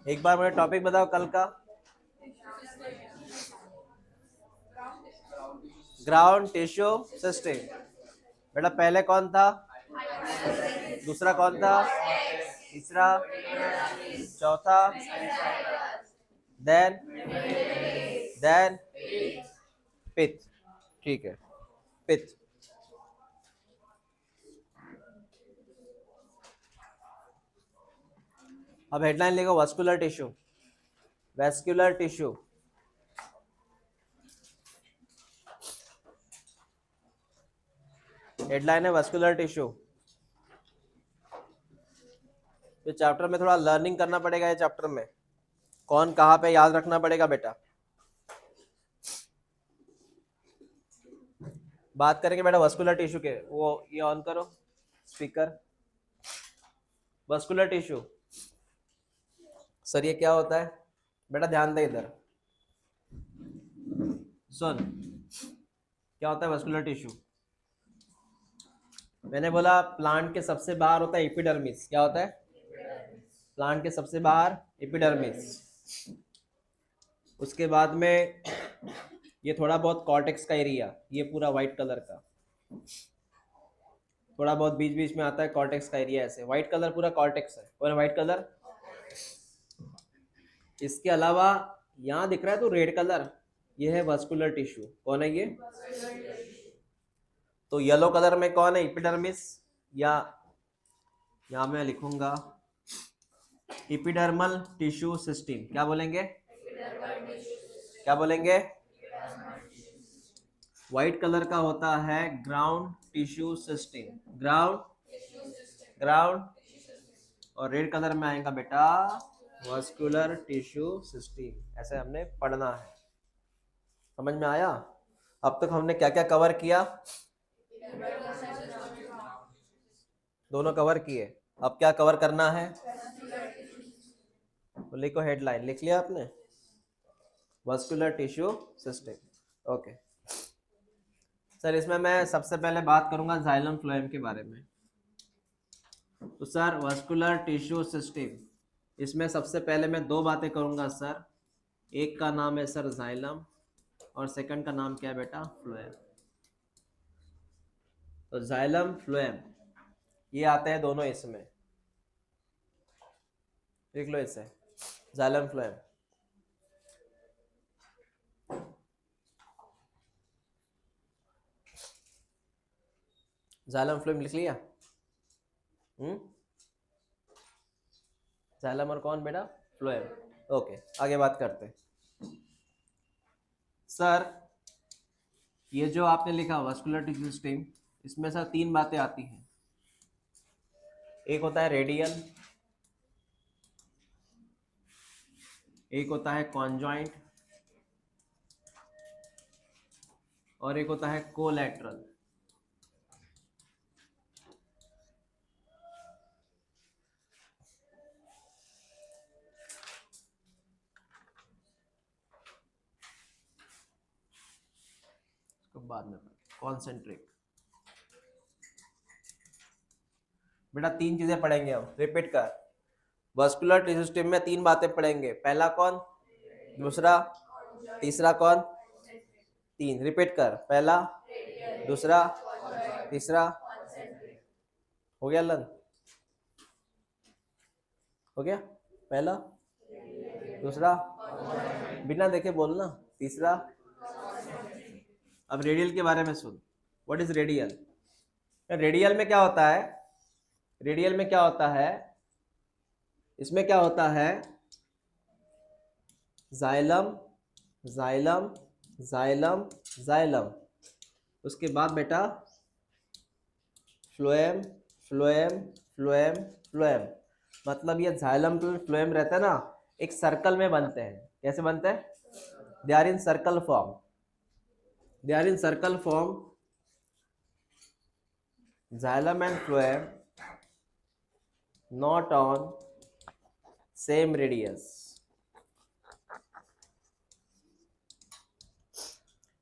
एक बार मुझे टॉपिक बताओ कल का। Ground tissue system. बेटा पहले कौन था, दूसरा कौन था, तीसरा, चौथा, देन देन पिथ। ठीक है, पिथ। अब हेडलाइन लिखो, vascular tissue, vascular tissue. Headline है वास्कुलर टिश्यू। तो चैप्टर में थोड़ा लर्निंग करना पड़ेगा। ये चैप्टर में कौन कहाँ पे याद रखना पड़ेगा बेटा। बात करेंगे बेटा वास्कुलर टिश्यू के। वो ये ऑन करो स्पीकर। वास्कुलर टिश्यू सर ये क्या होता है बेटा, ध्यान दे इधर सुन। क्या होता है वास्कुलर टिश्यू? मैंने बोला प्लांट के सबसे बाहर होता है एपिडर्मिस। क्या होता है? प्लांट के सबसे बाहर एपिडर्मिस। उसके बाद में ये थोड़ा बहुत कॉर्टेक्स का एरिया, ये पूरा व्हाइट कलर का। थोड़ा बहुत बीच बीच में आता है कॉर्टेक्स का एरिया, ऐसे व्हाइट कलर पूरा कॉर्टेक्स है और व्हाइट कलर। इसके अलावा यहाँ दिख रहा है तो रेड कलर, ये है वास्कुलर टिश्यू। कौन है ये? तो येलो कलर में कौन है? एपिडर्मिस। या यहाँ मैं लिखूंगा एपिडर्मल टिश्यू सिस्टम। क्या बोलेंगे? क्या बोलेंगे? व्हाइट कलर का होता है ग्राउंड टिश्यू सिस्टम। ग्राउंड और रेड कलर में आएगा बेटा वास्कुलर टिश्यू सिस्टम। ऐसे हमने पढ़ना है। समझ में आया? अब तक हमने क्या क्या कवर किया? दोनों कवर किए। अब क्या कवर करना है? तो लिखो, हेडलाइन लिख लिया आपने, vascular tissue system. Okay sir, इसमें मैं सबसे पहले बात करूंगा जाइलम फ्लोएम के बारे में। तो सर वास्कुलर टिश्यू सिस्टम, इसमें सबसे पहले मैं दो बातें करूंगा सर। एक का नाम है सर जाइलम और सेकंड का नाम क्या है बेटा? फ्लोएम। तो जाइलम फ्लोएम ये आते हैं दोनों इसमें। देख लो इसे, जाइलम फ्लोएम। जाइलम फ्लोएम लिख लिया? जाइलम और कौन बेटा? फ्लोएम। ओके आगे बात करते हैं। सर ये जो आपने लिखा वास्कुलर टिश्यू सिस्टम, इसमें सर तीन बातें आती हैं। एक होता है रेडियल, एक होता है कॉन्जॉइंट और एक होता है कोलैटरल। बाद में कॉन्सेंट्रिक। बेटा तीन चीजें पढ़ेंगे हम, रिपीट कर। वास्कुलर टिश्यू सिस्टम में तीन बातें पढ़ेंगे। पहला कौन, दूसरा, तीसरा कौन? तीन। रिपीट कर, पहला, दूसरा, तीसरा। हो गया लन? हो गया? पहला, दूसरा, बिना देखे बोलना, तीसरा। अब रेडियल के बारे में सुन। What is radial? रेडियल में क्या होता है? रेडियल में क्या होता है? इसमें क्या होता है? Xylem, xylem, xylem, xylem. उसके बाद बेटा फ्लोएम, फ्लोएम, फ्लोएम, फ्लोएम। मतलब ये जाइलम टू फ्लोएम रहता है ना, एक सर्कल में बनते हैं। कैसे बनते हैं? They are in circle form. They are in circle form. Xylem and phloem not on same radius.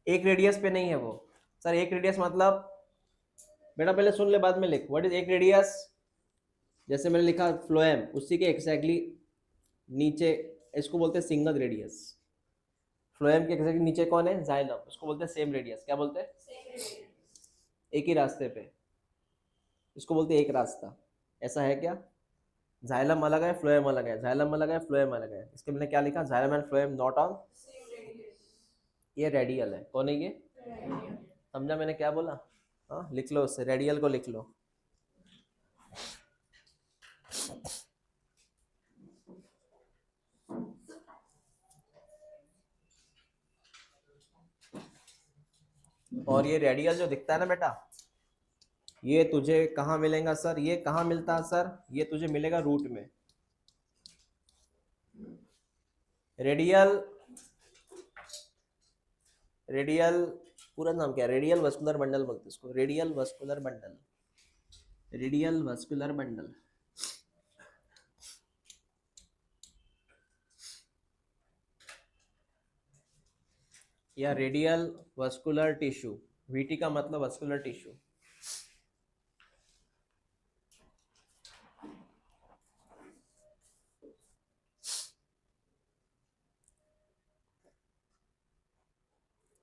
एक रेडियस पे नहीं है वो। सर एक रेडियस मतलब, बेटा पहले सुन ले बाद में लिख। व्हाट इज एक रेडियस? जैसे मैंने लिखा फ्लोएम, उसी के एग्जैक्टली नीचे इसको बोलते हैं सिंगल रेडियस। फ्लोएम के एग्जैक्टली नीचे कौन है? जाइलम, उसको बोलते हैं सेम रेडियस। क्या बोलते हैं? एक ही रास्ते पे, इसको बोलते हैं एक रास्ता। ऐसा है क्या? जाइलम अलग है, फ्लोएम अलग है, जाइलम अलग है, फ्लोएम अलग है। इसके मैंने क्या लिखा? Xylem and phloem not on, ये रेडियल है। कौन है ये? समझा मैंने क्या बोला? हाँ लिख लो, उससे रेडियल को लिख लो। और ये रेडियल जो दिखता है ना बेटा, ये तुझे कहाँ मिलेगा सर? ये कहाँ मिलता है सर? ये तुझे मिलेगा रूट में। रेडियल, रेडियल पूरा नाम क्या है? रेडियल वस्कुलर बंडल बोलते हैं इसको, radial vascular bundle, radial vascular bundle. या रेडियल वस्कुलर टिश्यू। वीटी का मतलब वस्कुलर टिश्यू।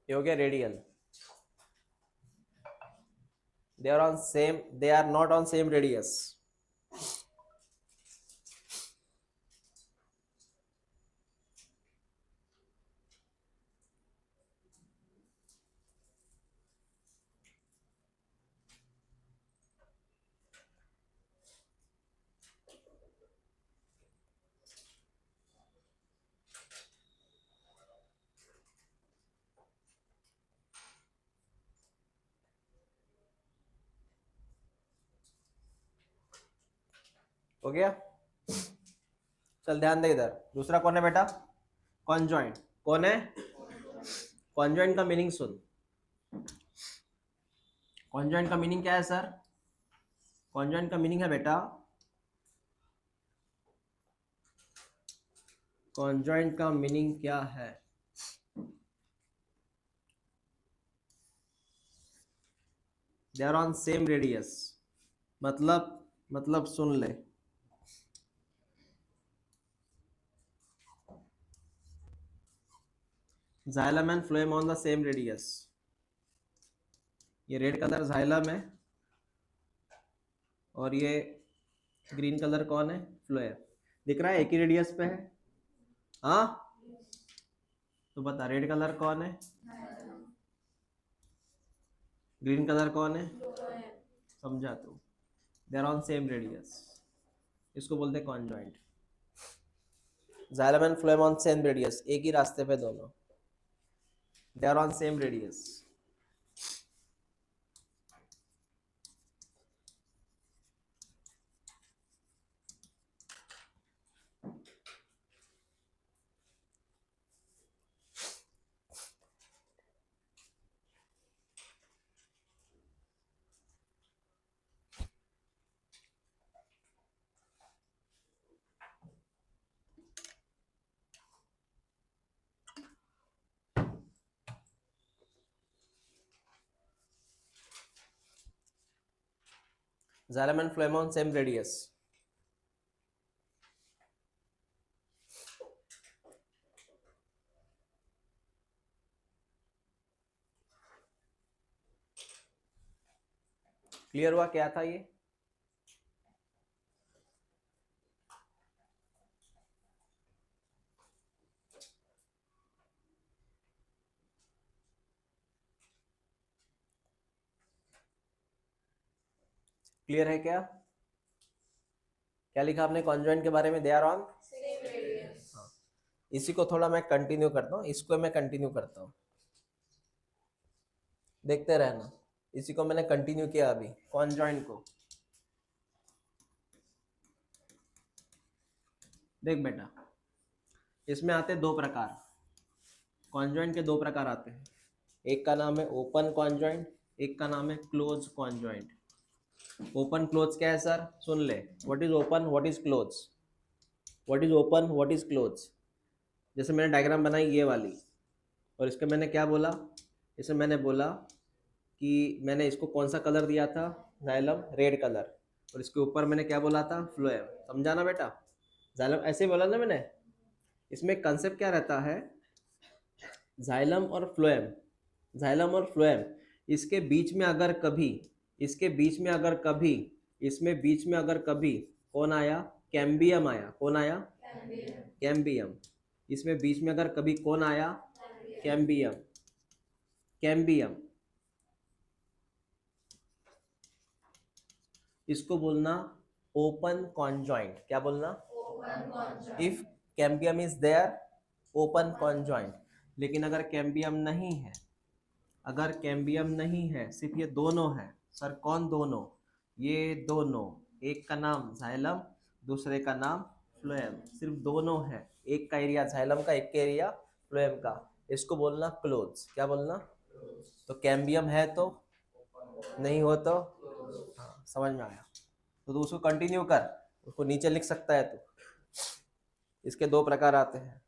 ये हो गया radial. They are on same, they are not on same radius. हो गया? चल ध्यान दे इधर। दूसरा कौन है बेटा? कॉन्जॉइंट। कौन है? कॉन्जॉइंट का मीनिंग सुन। कॉन्जॉइंट का मीनिंग क्या है सर? कॉन्जॉइंट का मीनिंग है बेटा, कॉन्जॉइंट का मीनिंग क्या है? They are on same radius. मतलब सुन ले, xylem and phloem on the same radius. ये रेड कलर जाइलम है और ये ग्रीन कलर कौन है? फ्लोएम। दिख रहा है एक ही रेडियस पे है। हाँ तो बता, रेड कलर कौन है? ग्रीन कलर कौन है? समझा तू? They are on same radius, इसको बोलते हैं conjoint. Xylem and phloem on same radius, एक ही रास्ते पे दोनों। They are on same radius. Xylem and phloem on same radius. Clear हुआ क्या था ये? क्लियर है क्या? क्या लिखा आपने कॉन्जॉइंट के बारे में? दे आर ऑन, हाँ। इसी को थोड़ा मैं कंटिन्यू करता हूँ, इसको मैं कंटिन्यू करता हूँ, देखते रहना। इसी को मैंने कंटिन्यू किया अभी, कॉन्जॉइंट को। देख बेटा, इसमें आते हैं दो प्रकार। कॉन्जॉइंट के दो प्रकार आते हैं, एक का नाम है ओपन कॉन्जॉइंट, एक का नाम है क्लोज कॉन्जॉइंट। ओपन क्लोथ्स क्या है सर? सुन ले, what is open, what is clothes, what is open, what is clothes. जैसे मैंने डायग्राम बनाई ये वाली, और इसका मैंने क्या बोला, इसमें मैंने बोला कि मैंने इसको कौन सा कलर दिया था, जाइलम रेड कलर, और इसके ऊपर मैंने क्या बोला था, फ्लोएम। समझा ना बेटा? जाइलम ऐसे ही बोला ना मैंने। इसमें कंसेप्ट क्या रहता है, जाइलम और फ्लोएम, जाइलम और फ्लोएम, इसके बीच में अगर कभी, इसके बीच में अगर कभी, इसमें बीच में अगर कभी कौन आया, कैम्बियम आया। कौन आया? कैम्बियम। इसमें बीच में अगर कभी कौन आया, कैम्बियम, कैम्बियम, इसको बोलना ओपन कॉन्जॉइंट। क्या बोलना? If cambium is there, open conjoint. लेकिन अगर कैम्बियम नहीं है, अगर कैम्बियम नहीं है, सिर्फ ये दोनों है, सर कौन दोनों? ये दोनों, एक का नाम जाइलम, दूसरे का नाम फ्लोएम, सिर्फ दोनों है, एक का एरिया जाइलम का, एक का एरिया फ्लोएम का, इसको बोलना क्लोथ्स। क्या बोलना? तो कैम्बियम है तो नहीं हो तो, हाँ समझ में आया। तो तू उसको कंटिन्यू कर, उसको नीचे लिख सकता है तू। इसके दो प्रकार आते हैं।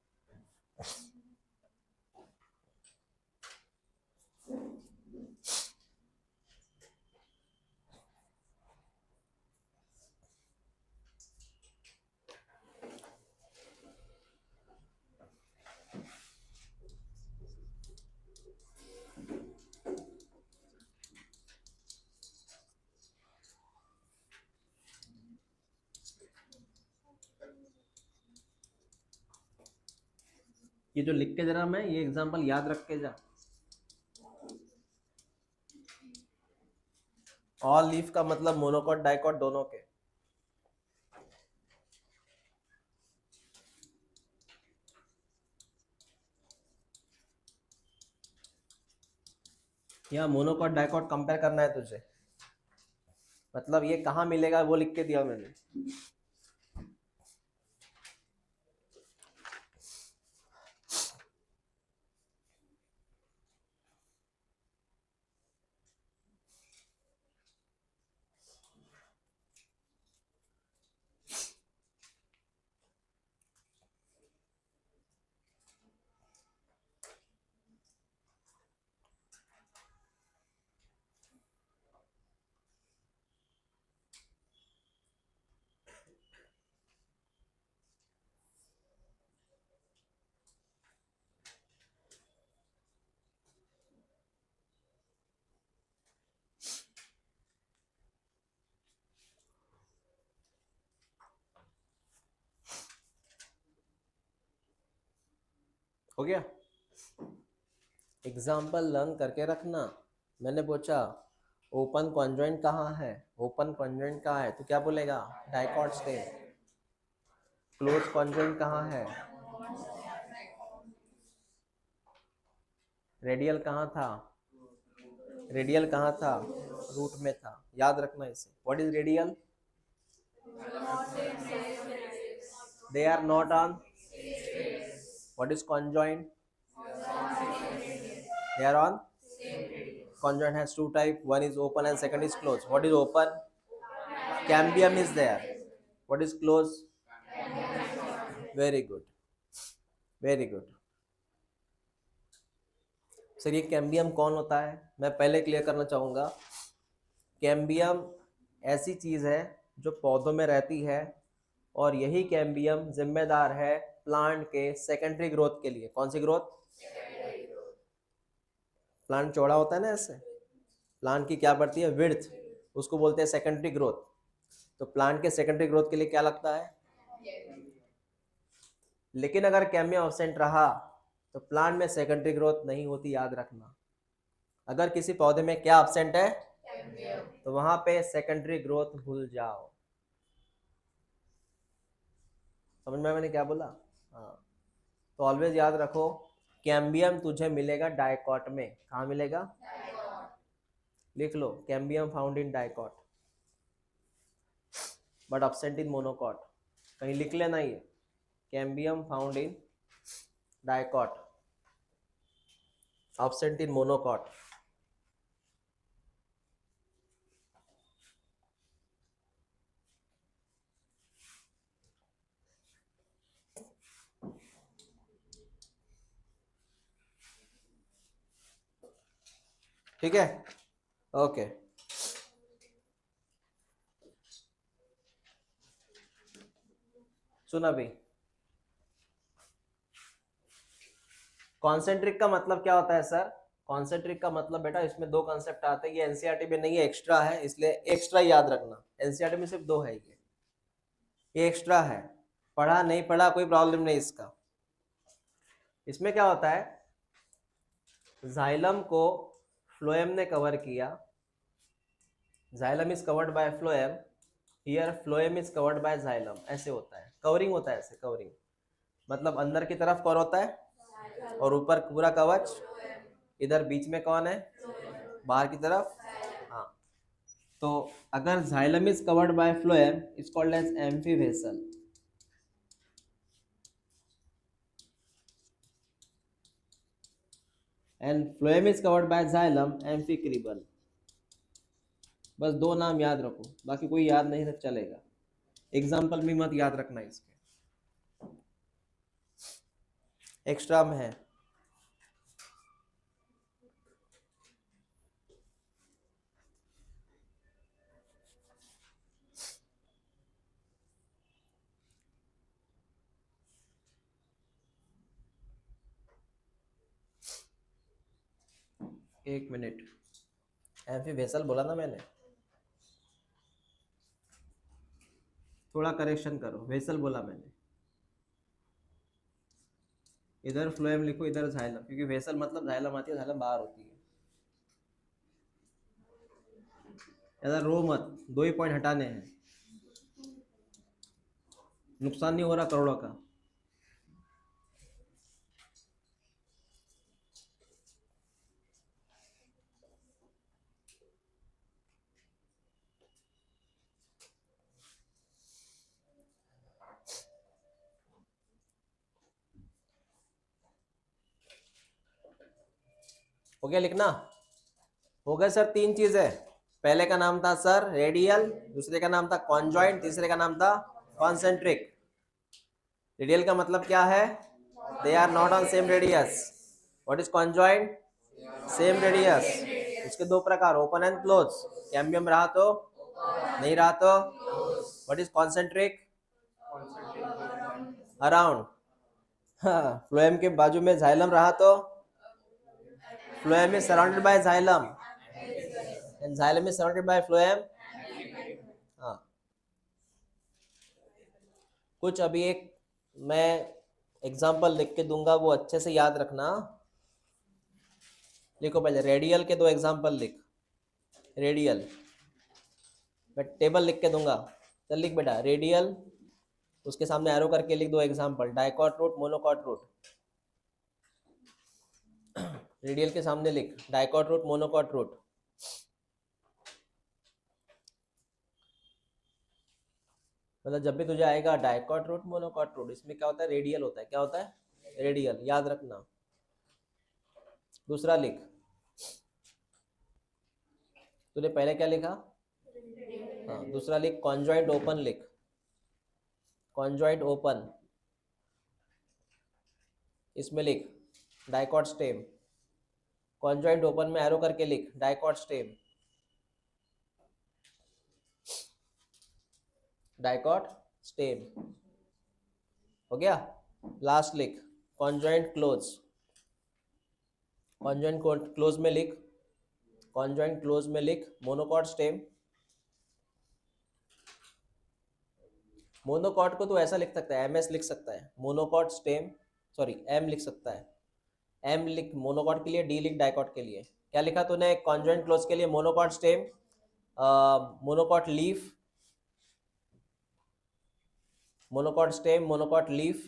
ये जो लिख के जरा, मैं ये एग्जांपल याद रख के जा। ऑल लीफ का मतलब मोनोकॉट डाइकॉट दोनों के। यहाँ मोनोकॉट डाइकॉट कंपेयर करना है तुझे, मतलब ये कहाँ मिलेगा वो लिख के दिया मैंने। हो गया? एग्जाम्पल लर्न करके रखना। मैंने पूछा ओपन कॉन्जॉइंट कहाँ है, ओपन कॉन्जॉइंट कहाँ है, तो क्या बोलेगा? Dicot state. क्लोज कॉन्जॉइंट कहाँ है? रेडियल कहाँ था? रेडियल कहाँ था? रूट में था। याद रखना इसे। What is radial? They are not on. What is conjoint? They are on. Conjoint has two type, one is open and second is closed. What is open? Cambium is there. What is closed? Very good, very good. Sir ये cambium कौन होता है, मैं पहले clear करना चाहूँगा। Cambium ऐसी चीज़ है जो पौधों में रहती है, और यही कैम्बियम जिम्मेदार है प्लांट के सेकेंडरी ग्रोथ के लिए। कौन सी ग्रोथ? प्लांट चौड़ा होता है ना ऐसे, प्लांट की क्या बढ़ती है? विड्थ, उसको बोलते हैं सेकेंडरी ग्रोथ। तो प्लांट के सेकेंडरी ग्रोथ के लिए क्या लगता है? लेकिन अगर कैम्बियम एब्सेंट रहा तो प्लांट में सेकेंडरी ग्रोथ नहीं होती, याद रखना। अगर किसी पौधे में क्या एब्सेंट है, तो वहां पे सेकेंडरी ग्रोथ भूल जाओ। समझ में मैंने क्या बोला? हाँ, तो ऑलवेज याद रखो, कैम्बियम तुझे मिलेगा डाइकॉट में। कहाँ मिलेगा? लिख लो, cambium found in dicot but absent in monocot. कहीं लिख लेना ये, cambium found in dicot, absent in monocot. ठीक है, ओके। सुना भी, कॉन्सेंट्रिक का मतलब क्या होता है सर? कॉन्सेंट्रिक का मतलब बेटा इसमें दो कॉन्सेप्ट आते हैं, ये एनसीईआरटी में नहीं है, एक्स्ट्रा है, इसलिए एक्स्ट्रा याद रखना। एनसीईआरटी में सिर्फ दो है, ये एक्स्ट्रा है, पढ़ा नहीं पढ़ा कोई प्रॉब्लम नहीं इसका। इसमें क्या होता है, जाइलम को फ्लोएम ने कवर किया, xylem is covered by phloem, here phloem is covered by xylem, ऐसे होता है, कवरिंग होता है ऐसे, कवरिंग मतलब अंदर की तरफ कवर होता है और ऊपर पूरा कवच, इधर बीच में कौन है, बाहर की तरफ। हाँ, तो अगर xylem is covered by phloem is called as amphivasal, and phloem is covered by xylem amphicribral. बस दो नाम याद रखो, बाकी कोई याद नहीं रख चलेगा, एग्जाम्पल भी मत याद रखना इसके, एक्स्ट्रा में है। एक मिनट, एम्फी वेसल बोला ना मैंने, थोड़ा करेक्शन करो, वेसल बोला मैंने, इधर फ्लोएम लिखो, इधर जाइलम, क्योंकि वेसल मतलब जाइलम आती है, जाइलम बाहर होती है। इधर रो मत, दो ही पॉइंट हटाने हैं, नुकसान नहीं हो रहा करोड़ों का। हो गया लिखना, हो गया सर, तीन चीजें, पहले का नाम था सर रेडियल, दूसरे का नाम था कॉन्जॉइंट, तीसरे का नाम था कॉन्सेंट्रिक। रेडियल का मतलब क्या है, they are not on same radius. What is conjoint, same radius. उसके दो प्रकार, ओपन एंड क्लोज, कैम्बियम रहा तो नहीं रहा तो। व्हाट इज कॉन्सेंट्रिक, अराउंड, हाँ, फ्लोएम के बाजू में जाइलम रहा तो phloem is surrounded by xylem and xylem is surrounded by phloem. हाँ, कुछ अभी एक मैं एग्जांपल लिख के दूंगा, वो अच्छे से याद रखना। लिखो पहले रेडियल के दो एग्जांपल लिख, रेडियल, मैं टेबल लिख के दूंगा, चल लिख बेटा, रेडियल, उसके सामने एरो करके लिख दो example, dicot root, monocot root. Radial के सामने लिख डाइकॉट रूट, मोनोकॉट रूट। मतलब जब भी तुझे आएगा डाइकॉट रूट, मोनोकॉट रूट, इसमें क्या होता है, रेडियल होता है, क्या होता है, रेडियल, याद रखना। दूसरा लिख, तूने पहले क्या लिखा, हाँ, दूसरा लिख कॉन्जॉइंट ओपन लिख, कॉन्जॉइंट ओपन, इसमें लिख डाइकॉट स्टेम, कॉन्जॉइंट ओपन में एरो करके लिख डाइकॉट स्टेम, डाइकॉट स्टेम, हो गया। लास्ट लिख कॉन्जॉइंट क्लोज, कॉन्जॉइंट क्लोज में लिख, कॉन्जॉइंट क्लोज में लिख मोनोकॉट स्टेम। मोनोकॉट को तो ऐसा लिख सकता है, एमएस लिख सकता है, मोनोकॉट स्टेम, सॉरी एम लिख सकता है, एम लिख मोनोकॉट के लिए, डी लिख डाइकॉट के लिए। क्या लिखा तूने कॉन्जॉइंट क्लोज के लिए, monocot stem, monocot leaf, monocot stem, monocot leaf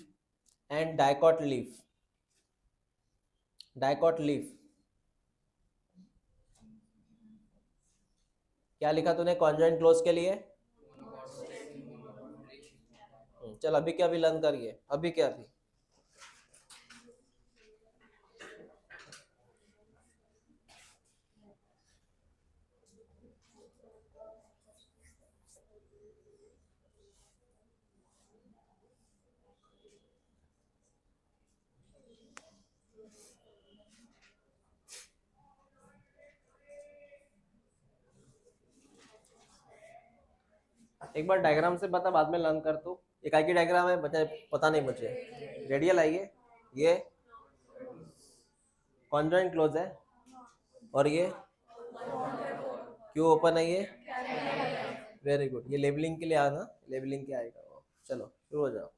and dicot leaf, dicot leaf. क्या लिखा तूने कॉन्जॉइंट क्लोज के लिए, चल अभी क्या अभी लर्न करिए, अभी क्या अभी। एक बार डायग्राम से बता, बाद में लर्न कर तू। ये काय की डायग्राम है बता, पता नहीं मुझे। रेडियल है ये कॉन्जॉइंट क्लोज है, और ये क्यों ओपन है ये? वेरी गुड, ये लेबलिंग के लिए आना, लेबलिंग के आएगा वो। चलो शुरू हो जाओ।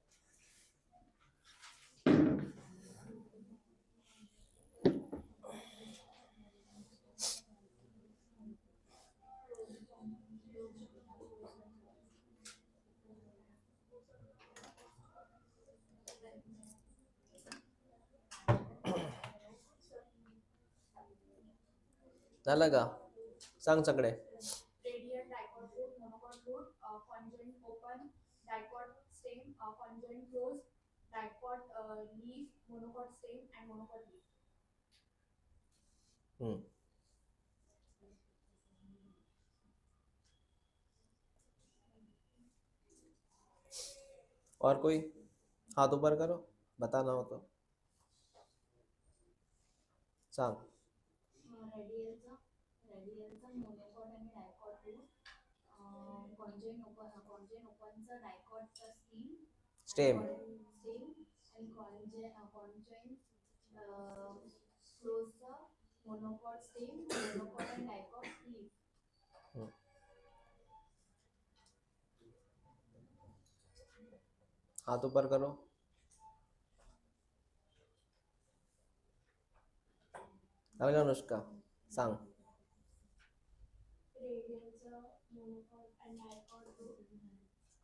झालं का? सांग सगळे. radial dicot root, monocot root, conjoint open, dicot stem, conjoint close, dicot leaf, monocot stem, and monocot leaf. हम्म. और कोई हाथ ऊपर करो, बताना हो तो सांग. Radialचा monocot आणि dicot root, conjoint openचा dicotचा stem, stem. stem and conjoint closeचा monocot stem, monocot and dicot leaf. हाथ ऊपर करो. अलगा अनुष्का सांग. Radialचा monocot and dicot root,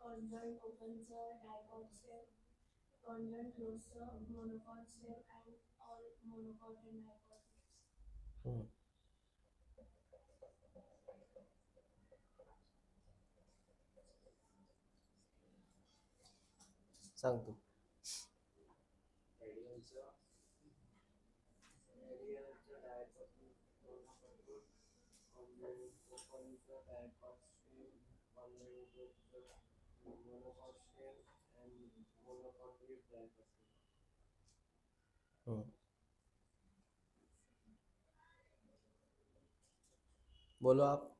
conjoint openचा dicot stem, conjoint closeचा monocot stem and all monocot and dicot leaves. सांग तू. बोलो आप.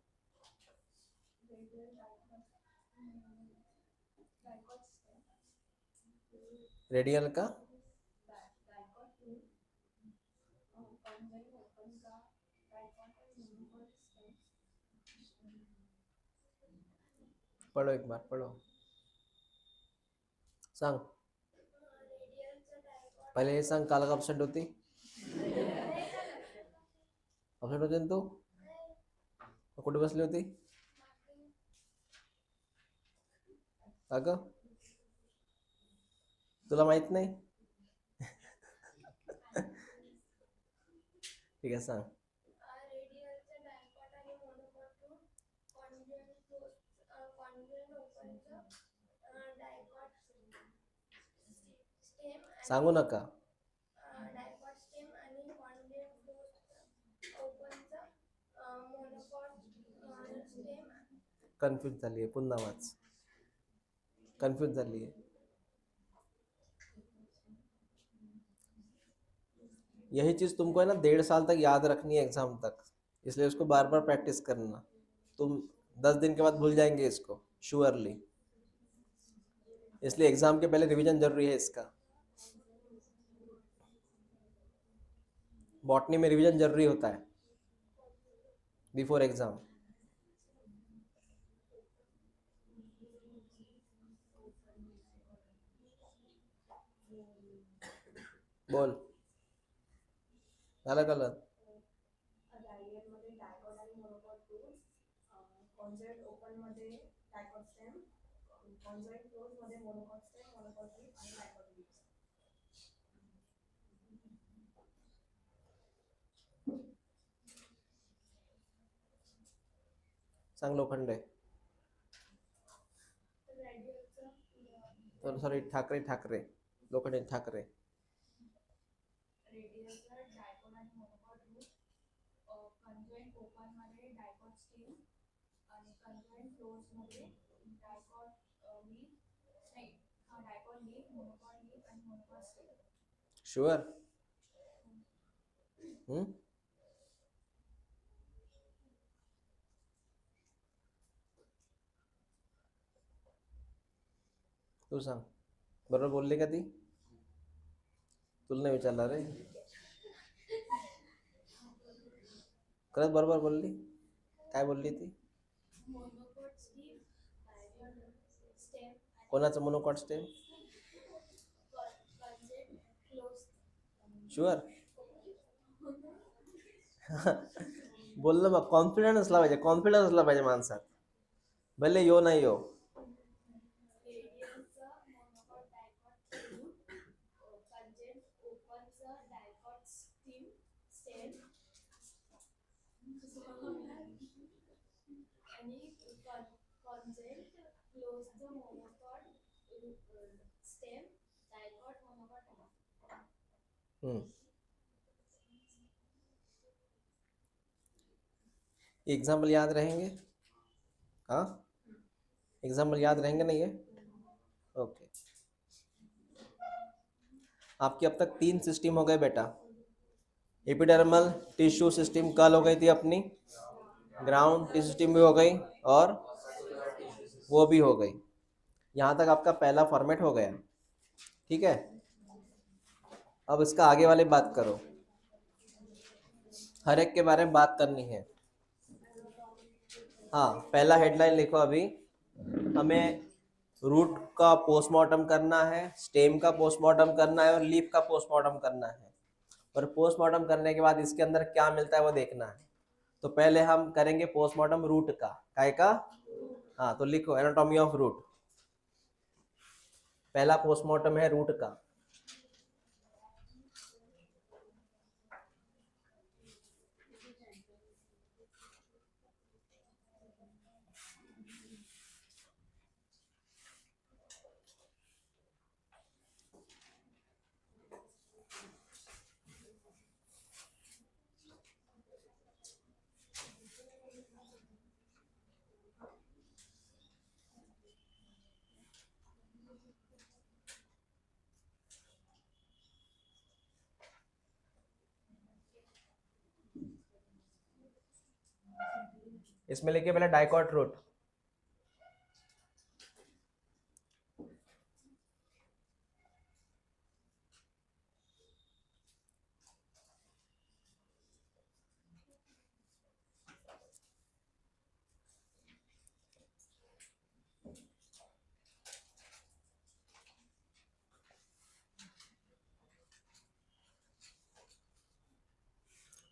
रेडियल का पढ़ो, एक बार पढ़ो. सांग. पहिले हे सांग, काल का अपसेंट होती? अपसेंट होती ना तू? कुठे बसली होती? का ग? तुला माहित नाही? ठीक आहे सांग. Radialचा dicot आणि monocot root, conjoint close, conjoint openचा dicot stem सांगू नका. dicot stem आणि conjoint close openचा monocot stem. Confuse झाली आहे, पुन्हा वाच. कन्फ्यूज झाली है. यही चीज तुमको है ना 1.5 साल तक याद रखनी है एग्जाम तक, इसलिए उसको बार बार प्रैक्टिस करना. तुम 10 दिन के बाद भूल जाएंगे इसको श्योरली, इसलिए एग्जाम के पहले रिवीजन जरूरी है इसका. बॉटनी में रिवीजन जरूरी होता है बिफोर एग्जाम. बोल. झालं का लर्न? Radialमध्ये dicot आणि monocot root, conjoint open मध्ये dicot stem, conjoint close मध्ये monocot stem, monocot leaf आणि dicot leaves. सांग लोखंडे. सॉरी, ठाकरे ठाकरे लोखंडे ठाकरे. Radialचा dicot आणि monocot root, conjoint open मध्ये dicot stem आणि conjoint close मध्ये dicot leaf, नाही dicot leaf, monocot leaf आणि monocot stem. शुअर. तू सांग बरोबर बोलली का ती? तुला नाही विचारणार रे. खरंच बरोबर बोलली? काय बोलली ती? मोनोकोट स्टीम डायकॉट स्टेम कोणाचं monocot stem? Consent close. Sure? बोललं मग कॉन्फिडन्स असला पाहिजे, कॉन्फिडन्स असला पाहिजे माणसात, भले यो नाही हो. रेडियलचं मोनोकोट डायकॉट रूट कंजेंट ओपनचं डायकॉट स्टेम आणि कंजेंट क्लोजचं monocot stem dicot monocot. Example याद रहेंगे? हाँ, एग्जाम्पल याद रहेंगे नहीं है? ओके. आपकी अब तक 3 सिस्टम हो गए बेटा. एपिडर्मल टिश्यू सिस्टम कल हो गई थी अपनी, ग्राउंड टिश्यू सिस्टम भी हो गई और वो भी हो गई. यहाँ तक आपका पहला फॉर्मेट हो गया. ठीक है, अब इसका आगे वाली बात करो. हर एक के बारे में बात करनी है. हाँ, पहला हेडलाइन लिखो अभी. हमें रूट का पोस्टमार्टम करना है, स्टेम का पोस्टमार्टम करना है और लीफ का पोस्टमार्टम करना है. और पोस्टमार्टम करने के बाद इसके अंदर क्या मिलता है वो देखना है. तो पहले हम करेंगे पोस्टमार्टम रूट का. काय का? हाँ, तो लिखो एनाटॉमी ऑफ रूट. पहला पोस्टमार्टम है रूट का. इसमें लिखिए पहले डाइकॉट रूट.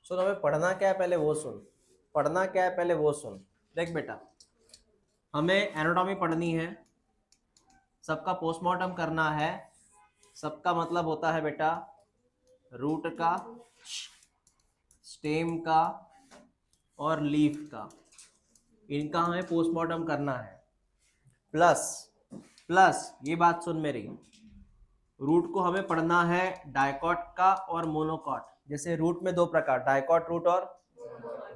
सुन, हमें पढ़ना क्या है पहले वो सुन. पढ़ना क्या है पहले वो सुन. देख बेटा, हमें एनाटॉमी पढ़नी है, सबका पोस्टमार्टम करना है. सबका मतलब होता है बेटा रूट का, स्टेम का और लीफ का. इनका हमें पोस्टमार्टम करना है. प्लस प्लस ये बात सुन मेरी, रूट को हमें पढ़ना है डाइकॉट का और मोनोकॉट. जैसे रूट में दो प्रकार, डाइकॉट रूट और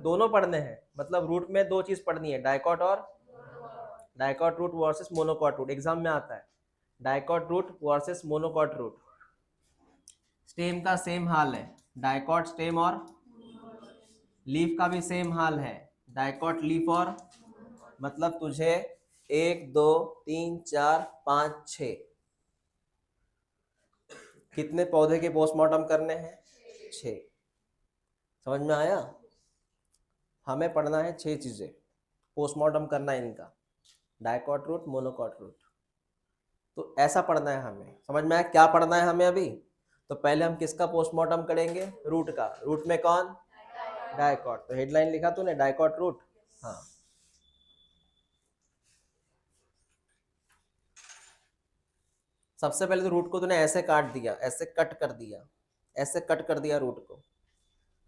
दोनों पढ़ने हैं. मतलब रूट में दो चीज पढ़नी है, डाइकॉट और dicot root versus monocot root. Exam में आता है dicot root versus monocot root. Stem का सेम हाल है, डाइकॉट स्टेम, और लीफ का भी सेम हाल है, डाइकॉट लीफ. और मतलब तुझे 1 2 3 4 5 6 कितने पौधे के पोस्टमार्टम करने हैं? 6. समझ में आया? हमें पढ़ना है 6 चीजें, पोस्टमार्टम करना है इनका, डाइकॉट रूट, मोनोकॉट रूट. तो ऐसा पढ़ना है हमें. समझ में आया क्या पढ़ना है हमें अभी? तो पहले हम किसका पोस्टमार्टम करेंगे? रूट का. रूट में कौन? डाइकॉट. तो हेडलाइन लिखा तूने डाइकॉट रूट. हाँ, सबसे पहले तो रूट को तूने ऐसे काट दिया, ऐसे कट कर दिया, ऐसे कट कर दिया रूट को.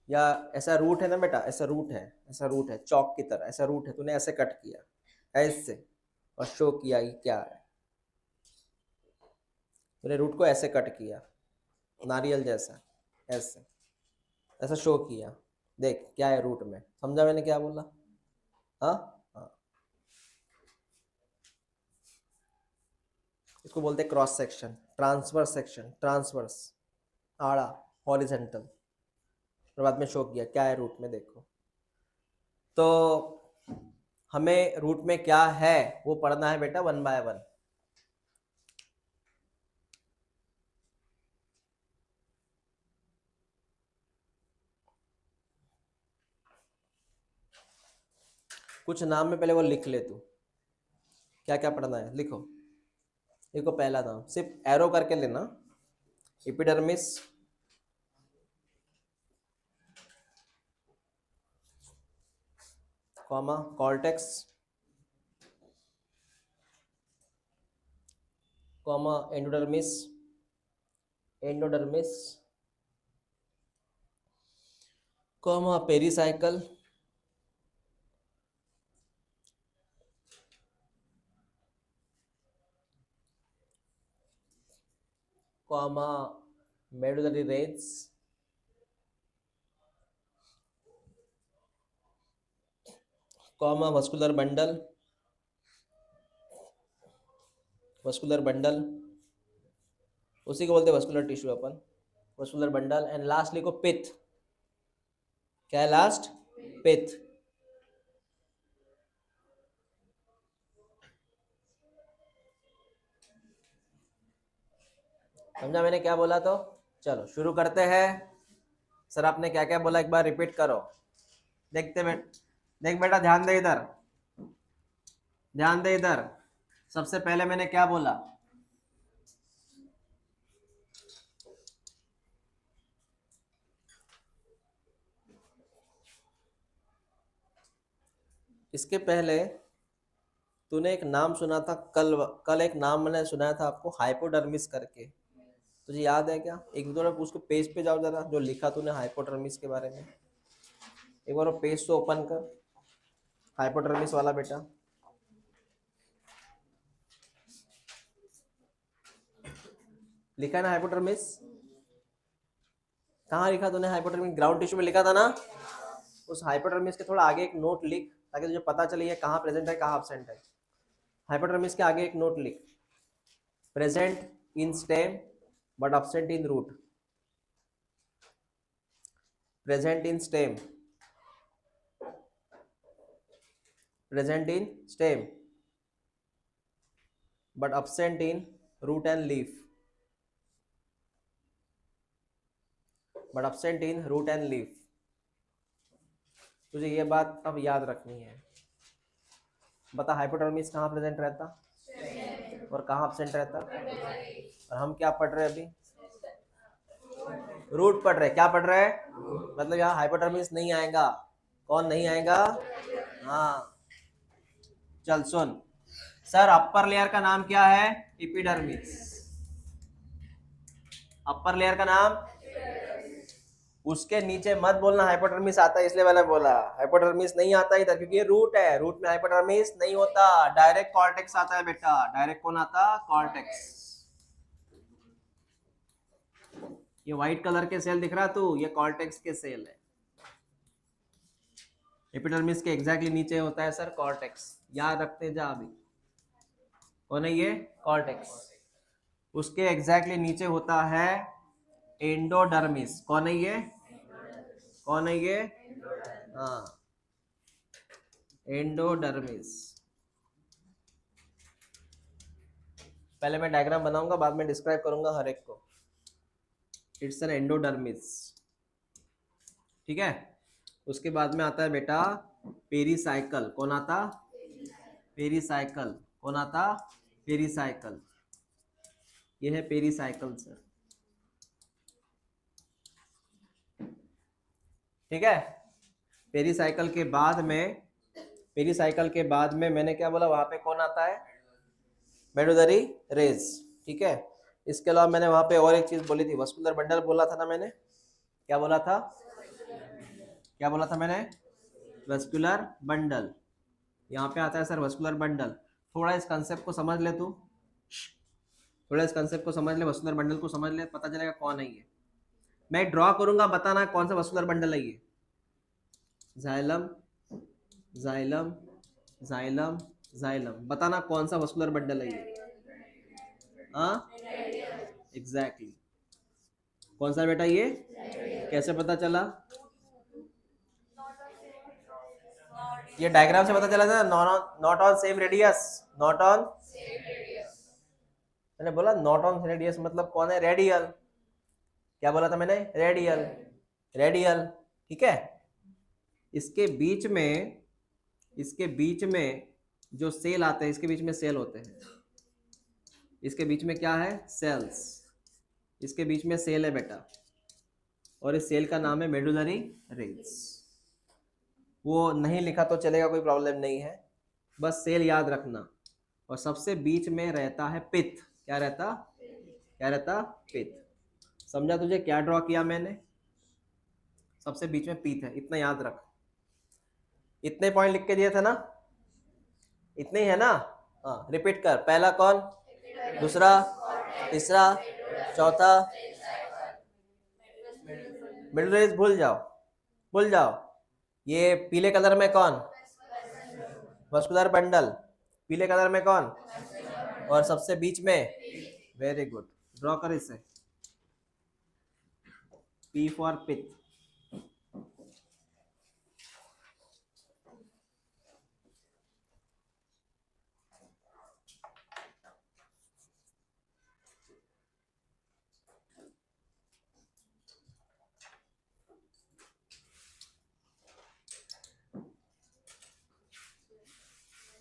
या ऐसा रूट है ना बेटा, ऐसा रूट है, ऐसा रूट है चौक की तरह, ऐसा रूट है, तूने ऐसे कट किया ऐसे और शो किया कि क्या है. तूने रूट को ऐसे कट किया, नारियल जैसा, ऐसे ऐसा शो किया. देख क्या है रूट में. समझा मैंने क्या बोला? हाँ हाँ. इसको बोलते हैं cross section, transverse section, transverse आड़ा, हॉरिजेंटल. और बाद में शो किया क्या है रूट में. देखो तो हमें रूट में क्या है वो पढ़ना है बेटा 1 by 1. कुछ नाम में पहले वो लिख ले तू, क्या क्या पढ़ना है लिखो। देखो पहला नाम सिर्फ एरो करके लेना, epidermis, comma cortex, comma endodermis, endodermis, comma pericycle, comma medullary range, comma vascular bundle, vascular bundle उसी को बोलते हैं vascular tissue upon, vascular bundle. And last लिखो पिथ, क्या है लास्ट? पिथ। समझा मैंने क्या बोला? तो चलो शुरू करते हैं। सर आपने क्या क्या बोला एक बार रिपीट करो। देख बेटा ध्यान दे इधर, ध्यान दे इधर। सबसे पहले मैंने क्या बोला? इसके पहले तूने एक नाम सुना था, कल एक नाम मैंने सुनाया था आपको, हाइपोडर्मिस करके। तुझे याद है क्या? एक बार उसको पेज पे जाओ जरा, जो लिखा तूने हाइपोडर्मिस के बारे में। एक बार वो पेज तो ओपन कर, हाइपोडर्मिस वाला बेटा। लिखा है ना हाइपोडर्मिस? कहाँ लिखा तूने हाइपोडर्मिस? ग्राउंड टिश्यू में लिखा था ना? उस हाइपोडर्मिस के थोड़ा आगे एक नोट लिख, ताकि तुझे पता चले ये कहाँ प्रेजेंट है कहाँ absent है। हाइपोडर्मिस के आगे एक नोट लिख, present in stem but absent in root, present in stem, present in stem but absent in root and leaf, but absent in root and leaf। तुझे ये बात अब याद रखनी है। बता हाइपोडर्मिस कहाँ प्रेजेंट रहता और कहाँ absent रहता? और हम क्या पढ़ रहे हैं अभी? रूट पढ़ रहे। क्या पढ़ रहे हैं? मतलब यहाँ हाइपोडर्मिस नहीं आएगा। कौन नहीं आएगा? हाँ चल सुन। सर अपर लेयर का नाम क्या है? एपिडर्मिस। अपर लेयर का नाम, उसके नीचे मत बोलना हाइपोडर्मिस आता है, इसलिए मैंने बोला हाइपोडर्मिस नहीं आता इधर, क्योंकि ये रूट है। रूट में हाइपोडर्मिस नहीं होता, डायरेक्ट कॉर्टेक्स आता है बेटा। डायरेक्ट कौन आता? कॉर्टेक्स। ये व्हाइट कलर के सेल दिख रहा तू, ये कॉर्टेक्स के सेल है। एपिडर्मिस के एग्जैक्टली नीचे होता है सर कॉर्टेक्स, याद रखते जा। अभी कौन है ये? कॉर्टेक्स। उसके एग्जैक्टली नीचे होता है एंडोडर्मिस। कौन है ये? कौन है ये? हाँ एंडोडर्मिस। पहले मैं डायग्राम बनाऊंगा, बाद में डिस्क्राइब करूंगा हर एक को। इट्स एन एंडोडर्मिस, ठीक है। उसके बाद में आता है बेटा पेरिसाइकल। कौन आता? पेरिसाइकल। कौन आता? पेरिसाइकल। ये है पेरिसाइकल सर, ठीक है। पेरिसाइकल के बाद में, पेरिसाइकल के बाद में मैंने क्या बोला? वहां पे कौन आता है? मेडुलरी रेज, ठीक है। इसके अलावा मैंने वहां पे और एक चीज बोली थी, वस्कुलर बंडल बोला था ना मैंने। क्या बोला था? क्या बोला था मैंने? Vascular bundle. यहाँ पे आता है सर वस्कुलर बंडल। थोड़ा इस कंसेप्ट को समझ ले तू, थोड़ा इस कंसेप्ट को समझ ले, वस्कुलर बंडल को समझ ले, पता चलेगा कौन है ये। मैं ड्रॉ करूंगा, बताना कौन सा वस्कुलर बंडल है ये। जाइलम, जाइलम, जाइलम, जाइलम, बताना कौन सा वस्कुलर बंडल है ये। हाँ एग्जैक्टली, कौन सा बेटा ये? कैसे पता चला? ये डायग्राम से पता चला था। Not on same radius, not on, मैंने बोला नॉट ऑन रेडियस मतलब कौन है? रेडियल। क्या बोला था मैंने? रेडियल, रेडियल, ठीक है। इसके बीच में, इसके बीच में जो सेल आते हैं, इसके बीच में सेल होते हैं, इसके बीच में क्या है, सेल्स, इसके बीच में सेल है बेटा, और इस सेल का नाम है मेडुलरी रेंज। वो नहीं लिखा तो चलेगा, कोई प्रॉब्लम नहीं है, बस सेल याद रखना। और सबसे बीच में रहता है पित्त। क्या रहता, क्या रहता, पित्त। समझा तुझे क्या ड्रॉ किया मैंने, सबसे बीच में पित्त है, इतना याद रख। इतने पॉइंट लिख के दिए थे ना, इतने ही है ना। हाँ रिपीट कर, पहला कौन, दूसरा, तीसरा, चौथा, मिडिल रेंज भूल जाओ, भूल जाओ। ये पीले कलर में कौन, मस्कुलर बंडल, पीले कलर में कौन, और सबसे बीच में, वेरी गुड, ड्रॉ कर इसे, पी फॉर पिथ।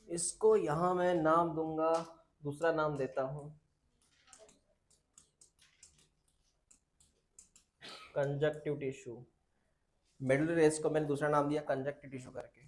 इसको यहां मैं नाम दूंगा, दूसरा नाम देता हूं, कंजक्टिव टिश्यू। मिडिल रेस को मैंने दूसरा नाम दिया कंजक्टिव टिश्यू करके।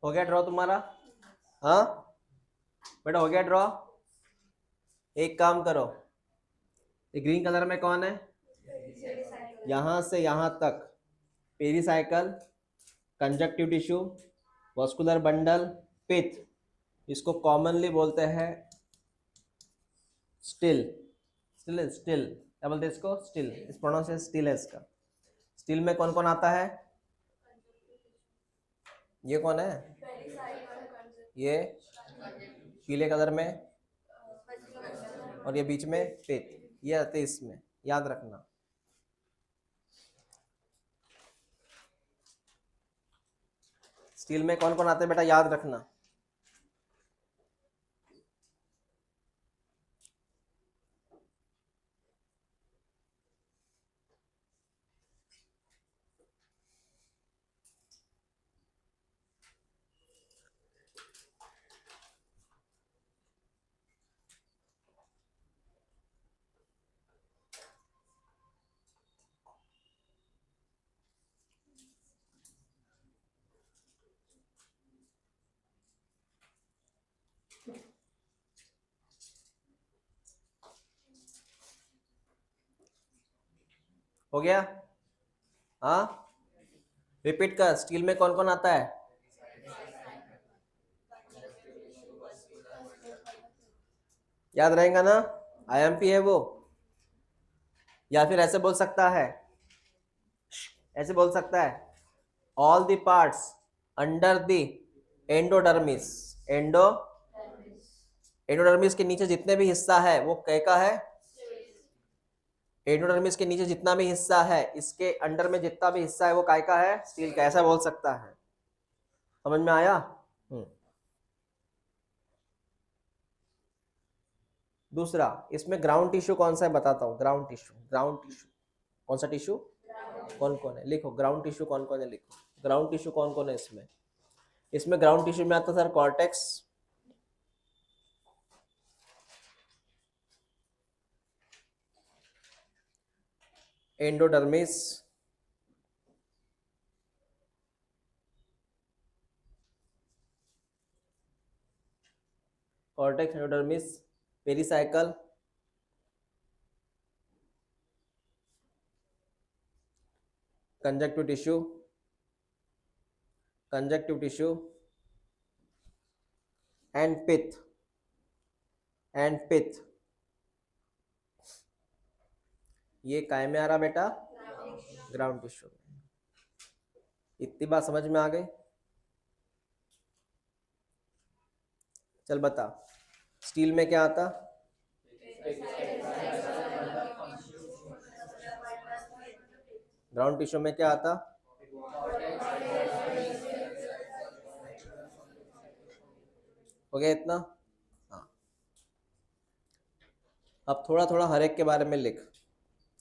हो गया ड्रॉ तुम्हारा, हाँ बेटा हो गया ड्रॉ। एक काम करो, ये ग्रीन कलर में कौन है, यहां से यहां तक pericycle, conjunctive tissue, vascular bundle, pith, इसको कॉमनली बोलते हैं स्टिल। स्टिल, स्टिल क्या बोलते हैं इसको, स्टिल, इस प्रोनाउंसिएशन स्टिल है इसका। स्टिल में कौन कौन आता है, ये कौन है, ये पीले कलर में, और ये बीच में पिथ, ये आते हैं इसमें, याद रखना। स्टील में कौन कौन आते हैं बेटा, याद रखना। हो गया, हाँ रिपीट कर, स्टील में कौन कौन आता है, याद रहेगा ना, आईएमपी है वो। या फिर ऐसे बोल सकता है, ऐसे बोल सकता है, all the parts under the endodermis, endo endodermis के नीचे जितने भी हिस्सा है वो क्या का है? एंडोडर्मिस के नीचे जितना भी हिस्सा है, इसके अंडर में जितना भी हिस्सा है वो काय का है? स्टील का। ऐसा बोल सकता है। समझ में आया? दूसरा, इसमें ग्राउंड टिश्यू कौन सा है बताता हूँ। ग्राउंड टिश्यू कौन सा टिश्यू? कौन कौन है लिखो। ग्राउंड टिश्यू कौन कौन है लिखो। ग्राउंड टिश्यू कौन कौन है इसमें? इसमें ग्राउंड टिश्यू में आता है sir cortex, endodermis, cortex, endodermis, pericycle, conjunctive tissue and pith. ये काय में आ रहा बेटा? ग्राउंड टिश्यू में। इतनी बात समझ में आ गई? चल बता, स्टील में क्या आता? ग्राउंड टिश्यू में क्या आता? हो गया इतना? हाँ। अब थोड़ा थोड़ा हर एक के बारे में लिख,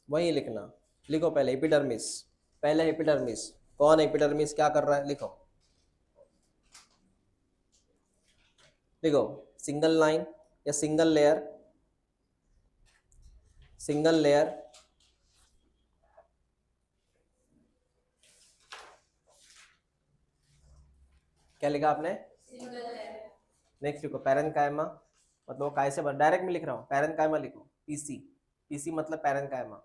वही लिखना। लिखो पहले एपिडर्मिस। पहले एपिडर्मिस कौन? एपिडर्मिस क्या कर रहा है? लिखो लिखो। सिंगल लाइन या सिंगल लेयर? क्या लिखा आपने? नेक्स्ट लिखो पैरेन्काइमा, मतलब वो काय से बन, डायरेक्ट में लिख रहा हूँ। पैरेन्काइमा लिखो। पीसी मतलब पैरेन्काइमा,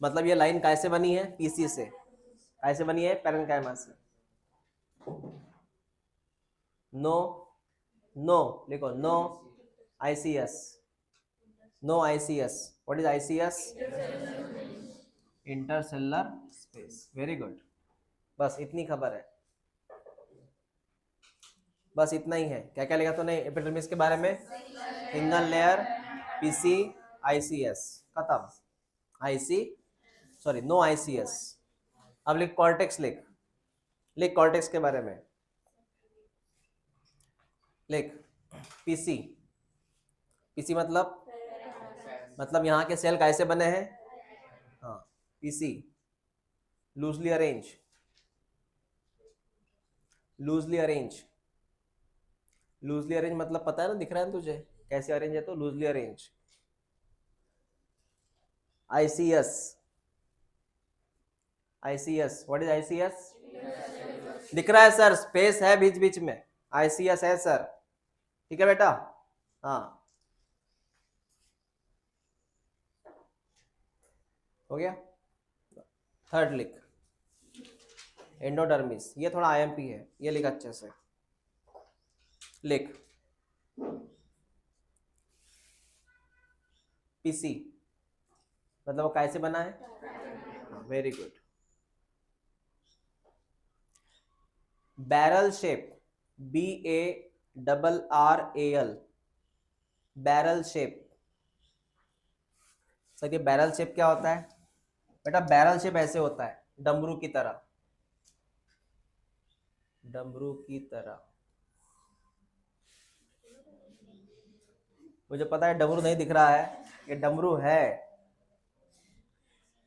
मतलब ये लाइन काय से बनी है? पीसी से। काय से बनी है? पैरेन्काइमा से। नो लिखो। No ICS. What is ICS? Intercellular space. Very good. बस इतनी खबर है, बस इतना ही है। क्या क्या लिखा तूने एपिडर्मिस के बारे में? सिंगल लेयर, पीसी, आईसीएस, खत्म। No ICS. अब लिख कॉर्टेक्स। लिख कॉर्टेक्स के बारे में लिख। पीसी मतलब यहाँ के सेल कैसे बने हैं? हाँ, पीसी लूजली अरेंज मतलब पता है ना? दिख रहा है तुझे कैसे अरेंज है? तो loosely arrange. ICS what is ICS? दिख रहा है सर, स्पेस है बीच बीच में, आईसीएस है सर। ठीक है बेटा? हाँ, हो गया। थर्ड लिख एंडोडर्मिस। ये थोड़ा आईएमपी है, ये लिख अच्छे से। लिख पीसी मतलब वो कैसे बना है? Very good. Barrel shape, BARRAL, barrel shape. Sir ये बैरल शेप क्या होता है बेटा? बैरल शेप ऐसे होता है, डमरू की तरह। मुझे पता है डमरू नहीं दिख रहा है, ये डमरू है।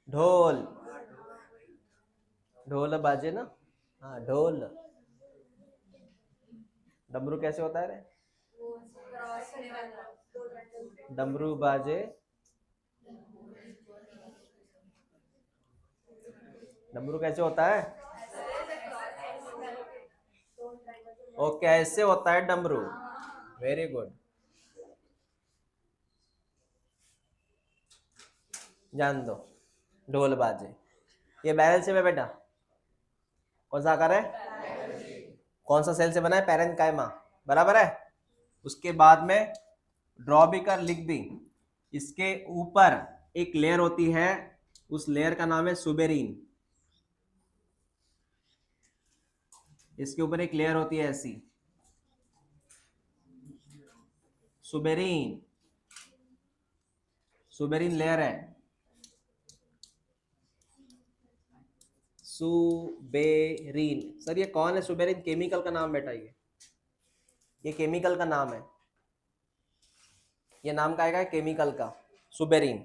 ढोल बाजे ना? हाँ, ढोल। डमरू कैसे होता है रे? डमरू बाजे, डमरू कैसे होता है? ओ कैसे होता है डमरू? वेरी गुड, जान दो। ढोल बाजे, ये बैरल शेप है बेटा। कौन सा आकार है? कौन सा सेल से बना है? पैरेन्काइमा, बराबर है। उसके बाद में ड्रॉ भी कर, लिख भी। इसके ऊपर एक लेयर होती है, उस लेयर का नाम है सुबेरीन। इसके ऊपर एक लेयर होती है ऐसी, सुबेरीन, सुबेरीन लेयर है, सुबेरीन। सर ये कौन है सुबेरीन? केमिकल का नाम बेटा, ये केमिकल का नाम है, ये नाम का है केमिकल का, सुबेरीन।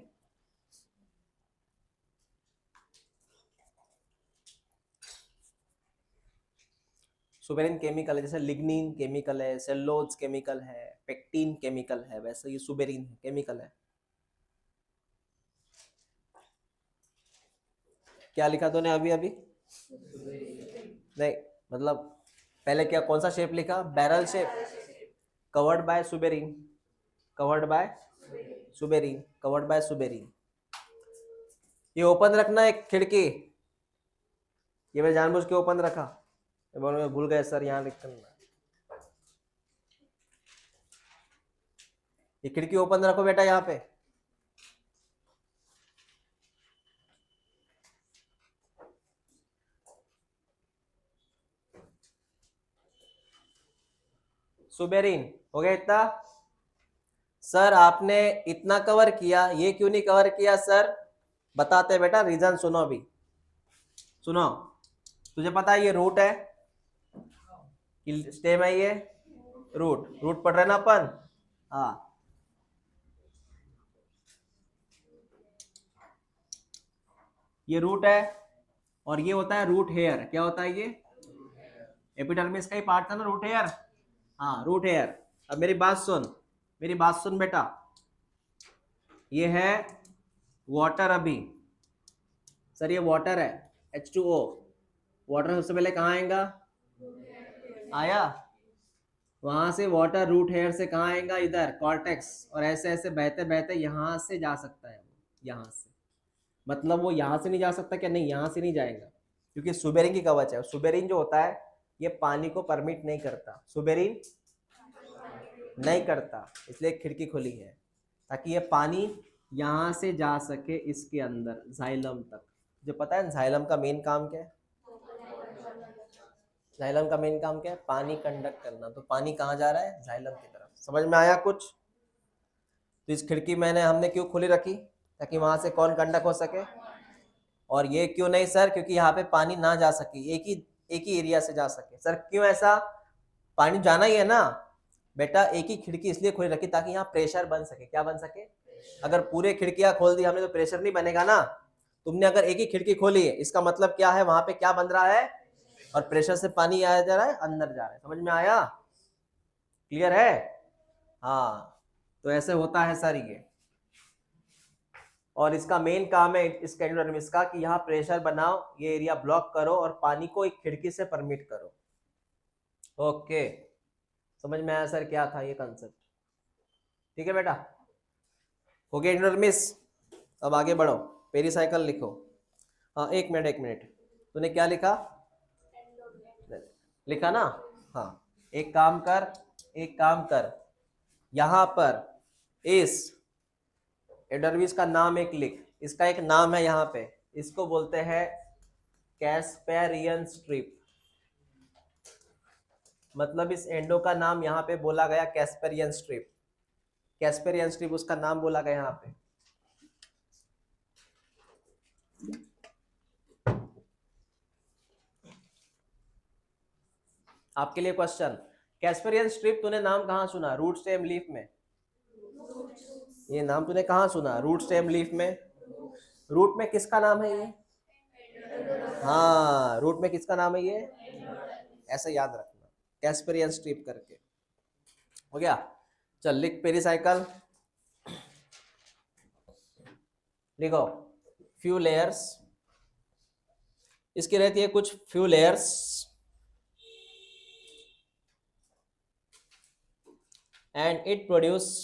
सुबेरिन केमिकल है, जैसे लिग्निन केमिकल है, सेलुलोज केमिकल है, पेक्टिन केमिकल है, वैसे ये सुबेरिन केमिकल है। क्या लिखा तूने अभी अभी? नहीं, मतलब पहले क्या, कौन सा शेप लिखा? Barrel shape, covered by suberin, covered by suberin, covered by suberin. ये ओपन रखना एक खिड़की, ये मैं जानबूझ के ओपन रखा, मैं भूल गए सर यहाँ लिख करना। ये खिड़की ओपन रखो बेटा यहाँ पे। सुबेरिन हो गया इतना? सर आपने इतना कवर किया, ये क्यों नहीं कवर किया सर? बताते बेटा, रीजन सुनो अभी, सुनो। तुझे पता है ये रूट है कि स्टेम है? ये रूट, रूट पढ़ रहे ना अपन? हाँ, ये रूट है और ये होता है रूट हेयर। क्या होता है ये? एपिडर्मिस का ही पार्ट था ना रूट हेयर। हाँ, रूट हेयर। अब मेरी बात सुन, मेरी बात सुन बेटा, ये है वाटर अभी। सर ये वाटर है, H2O। वाटर सबसे पहले कहाँ आएगा? आया, वहां से वाटर रूट हेयर से कहाँ आएगा? इधर कॉर्टेक्स, और ऐसे ऐसे बहते बहते यहाँ से जा सकता है वो, यहाँ से। मतलब वो यहाँ से नहीं जा सकता क्या? नहीं, यहाँ से नहीं जाएगा, क्योंकि सुबेरिन की कवच है। सुबेरिन जो होता है ये पानी को परमिट नहीं करता, सुबेरिन नहीं करता, इसलिए खिड़की खुली है ताकि ये पानी यहाँ से जा सके इसके अंदर जाइलम तक। जो पता है जाइलम का मेन काम क्या है? जाइलम का मेन काम क्या है? पानी कंडक्ट करना। तो पानी कहाँ जा रहा है? जाइलम की तरफ। समझ में आया कुछ? तो इस खिड़की हमने क्यों खुली रखी? ताकि वहां से कौन कंडक्ट हो सके। और ये क्यों नहीं सर? क्योंकि यहाँ पे पानी ना जा सके, एक ही एरिया से जा सके। सर क्यों ऐसा? पानी जाना ही है ना बेटा, एक ही खिड़की इसलिए खुली रखी ताकि यहाँ प्रेशर बन सके। क्या बन सके? अगर पूरे खिड़कियां खोल दी हमने तो प्रेशर नहीं बनेगा ना। तुमने अगर एक ही खिड़की खोली है, इसका मतलब क्या है? वहां पे क्या बन रहा है? और प्रेशर से पानी आया जा रहा है, अंदर जा रहा है। समझ में आया? क्लियर है? हाँ, तो ऐसे होता है सर ये। और इसका मेन काम है इस एंडोडर्मिस का कि यहाँ प्रेशर बनाओ, ये एरिया ब्लॉक करो और पानी को एक खिड़की से परमिट करो। ओके, समझ में आया सर क्या था ये कंसेप्ट? ठीक है बेटा, हो गया एंडोडर्मिस। अब आगे बढ़ो, पेरिसाइकिल लिखो। हाँ, एक मिनट, तूने क्या लिखा? लिखा ना? हाँ, एक काम कर, यहां पर इस एडर्विस का नाम एक लिख। इसका एक नाम है यहाँ पे, इसको बोलते हैं कैस्पेरियन स्ट्रिप। मतलब इस एंडो का नाम यहाँ पे बोला गया कैस्पेरियन स्ट्रिप। कैस्पेरियन स्ट्रिप उसका नाम बोला गया यहाँ पे। आपके लिए क्वेश्चन, कैस्पेरियन स्ट्रिप तूने नाम कहाँ सुना? रूट स्टेम लीफ में। ये नाम तूने कहाँ सुना? रूट स्टेम लीफ में। रूट में किसका नाम है ये? हाँ, रूट में किसका नाम है ये? ऐसे याद रखना, कैस्पेरियन स्ट्रिप करके। हो गया? चल लिख पेरिसाइकिल, लिखो फ्यू लेयर्स। इसकी रहती है कुछ few layers, and it produce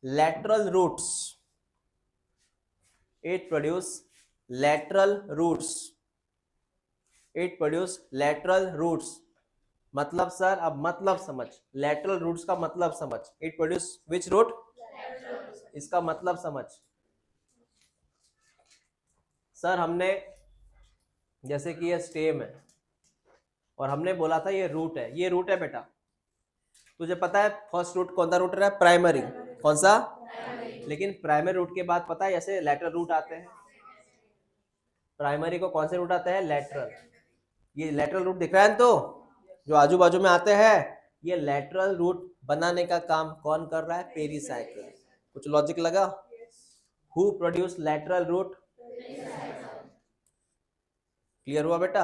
lateral roots. It produce lateral roots. मतलब सर अब मतलब समझ, lateral roots का मतलब समझ। It produce which root? इसका मतलब समझ। सर हमने, जैसे कि ये स्टेम है और हमने बोला था ये रूट है, ये रूट है बेटा। तुझे पता है फर्स्ट रूट कौन सा रूट रहा है? प्राइमरी। कौन सा? लेकिन प्राइमरी रूट के बाद पता है ऐसे लेटरल रूट आते हैं। प्राइमरी को कौन से रूट आते हैं? लेटरल। ये लेटरल रूट दिख रहा है तो जो आजू बाजू में आते हैं, ये लेटरल रूट बनाने का काम कौन कर रहा है? पेरीसाइकिल। कुछ लॉजिक लगा? Who produce lateral root? Clear हुआ बेटा?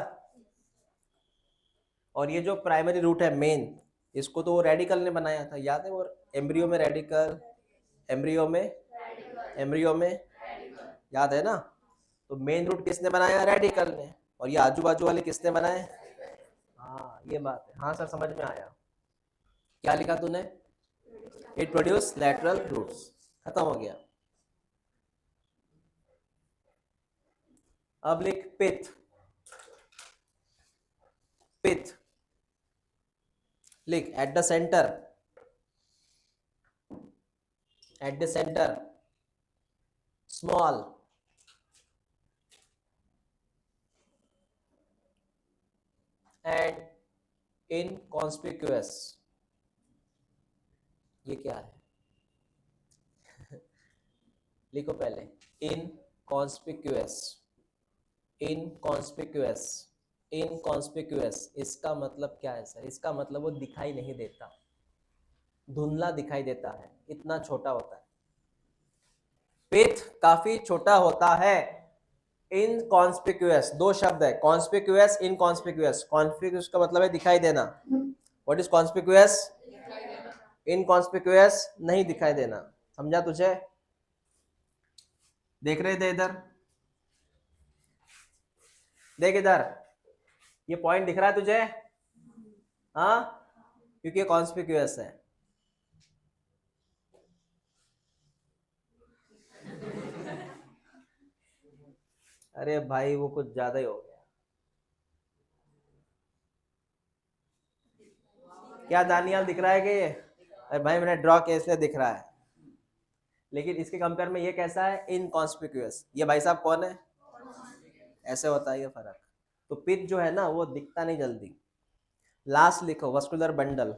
और ये जो प्राइमरी रूट है मेन, इसको तो वो रेडिकल ने बनाया था, याद है? वो एम्ब्रियो में रेडिकल, एम्ब्रियो में याद है ना? तो मेन रूट किसने बनाया? रेडिकल ने। और ये आजू बाजू वाले किसने बनाए? हाँ ये बात है। हाँ सर समझ में आया। क्या लिखा तूने? It produce lateral roots. खत्म हो गया। अब लिख पिथ। पिथ लिख at the centre, at the centre small and inconspicuous. ये क्या है? लिखो पहले, इनकॉन्स्पिक्यूअस। इनकॉन्स्पिक्यूअस, इनकॉन्स्पिक्यूअस इसका मतलब क्या है सर? इसका मतलब वो दिखाई नहीं देता, धुंधला दिखाई देता है, इतना छोटा होता है। पिथ काफी छोटा होता है। इनकॉन्स्पिक्यूअस, दो शब्द है, कॉन्स्पिक्यूअस, इनकॉन्स्पिक्यूअस। कॉन्स्पिक्यूअस का मतलब है दिखाई देना। What is conspicuous? इनकॉन्स्पिक्यूअस नहीं दिखाई देना। समझा तुझे? देख रहे थे इधर? देख इधर, ये पॉइंट दिख रहा है तुझे? हाँ, क्योंकि ये कॉन्स्पिक्यूअस है। अरे भाई वो कुछ ज्यादा ही हो गया। क्या दानियाल दिख रहा है कि ये? अरे भाई मैंने ड्रॉ किया इसलिए दिख रहा है, लेकिन इसके कंपेयर में ये कैसा है? इनकॉन्स्पिक्यूअस। ये भाई साहब कौन है? ऐसे होता है ये फर्क। तो पिथ जो है ना वो दिखता नहीं जल्दी। लास्ट लिखो वस्कुलर बंडल।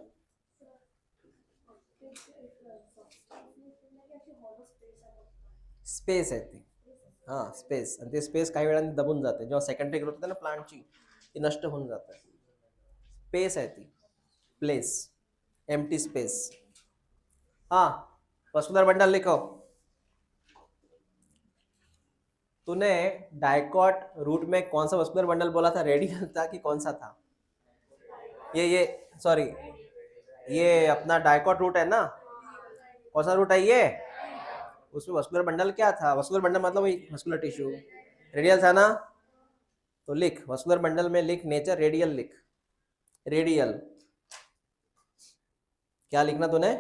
स्पेस आहे ती. हां स्पेस, आणि ते स्पेस काही वेळाने दबून जाते जेव्हा सेकंडरी ग्रोथ होते ना प्लांटची, ती नष्ट होऊन जाते. स्पेस आहे ती, प्लेस, एम्प्टी स्पेस. हाँ वस्कुलर बंडल लिखो. तूने डाइकॉट रूट में कौन सा वस्कुलर बंडल बोला था? रेडियल था कि कौन सा था? ये सॉरी, ये अपना डाइकॉट रूट है ना? कौन सा रूट है ये? उसमें वस्कुलर बंडल क्या था? वस्कुलर बंडल मतलब वही वस्कुलर टिश्यू, रेडियल था ना? तो लिख वस्कुलर बंडल में लिख नेचर, रेडियल लिख. रेडियल क्या लिखना तूने?